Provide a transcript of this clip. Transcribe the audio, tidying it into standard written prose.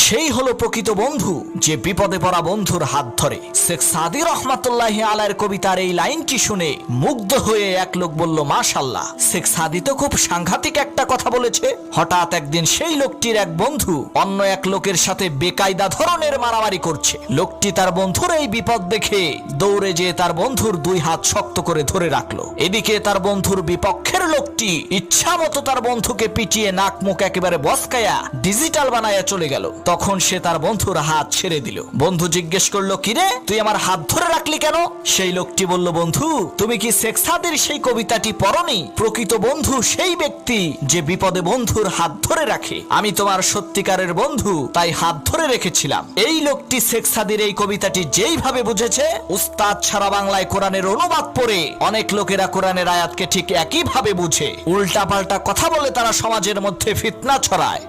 সেই হলো প্রকৃত বন্ধু যে বিপদে পড়া বন্ধুর হাত ধরে। শেখ সাদী রহমাতুল্লাহি আলাইহির কবিতার এই লাইনটি শুনে মুগ্ধ হয়ে এক লোক বলল, মাশাআল্লাহ, শেখ সাদী তো খুব সাংঘাতিক একটা কথা বলেছে। হঠাৎ একদিন সেই লোকটির এক বন্ধু অন্য এক লোকের সাথে বেকায়দা ধরনের মারামারি করছে। লোকটি তার বন্ধুর এই বিপদ দেখে দৌড়ে যেয়ে তার বন্ধুর দুই হাত শক্ত করে ধরে রাখলো। এদিকে তার বন্ধুর বিপক্ষের লোকটি ইচ্ছা মতো তার বন্ধুকে পিটিয়ে নাক মুখ একেবারে বসকায়া ডিজিটাল বানায়া চলে গেল। তখন সে তার বন্ধুর হাত ছেড়ে দিল। বন্ধু জিজ্ঞেস করলো, কিরে তুই আমার হাত ধরে রাখলি কেন? সেই লোকটি বলল, বন্ধু তুমি কি শেখ সাদীর সেই কবিতাটি পড়নি? প্রকৃত বন্ধু সেই ব্যক্তি যে বিপদে বন্ধুর হাত ধরে রাখে। আমি তোমার সত্যিকারের বন্ধু, তাই হাত ধরে রেখেছিলাম। এই লোকটি শেখ সাদীর এই কবিতাটি যেইভাবে বুঝেছে, উস্তাদ সারা বাংলায় কোরআনের অনুবাদ পড়ে অনেক লোকেরা কোরআনের আয়াতকে ঠিক একইভাবে বুঝে, উল্টাপাল্টা কথা বলে তারা সমাজের মধ্যে ফিতনা ছড়ায়।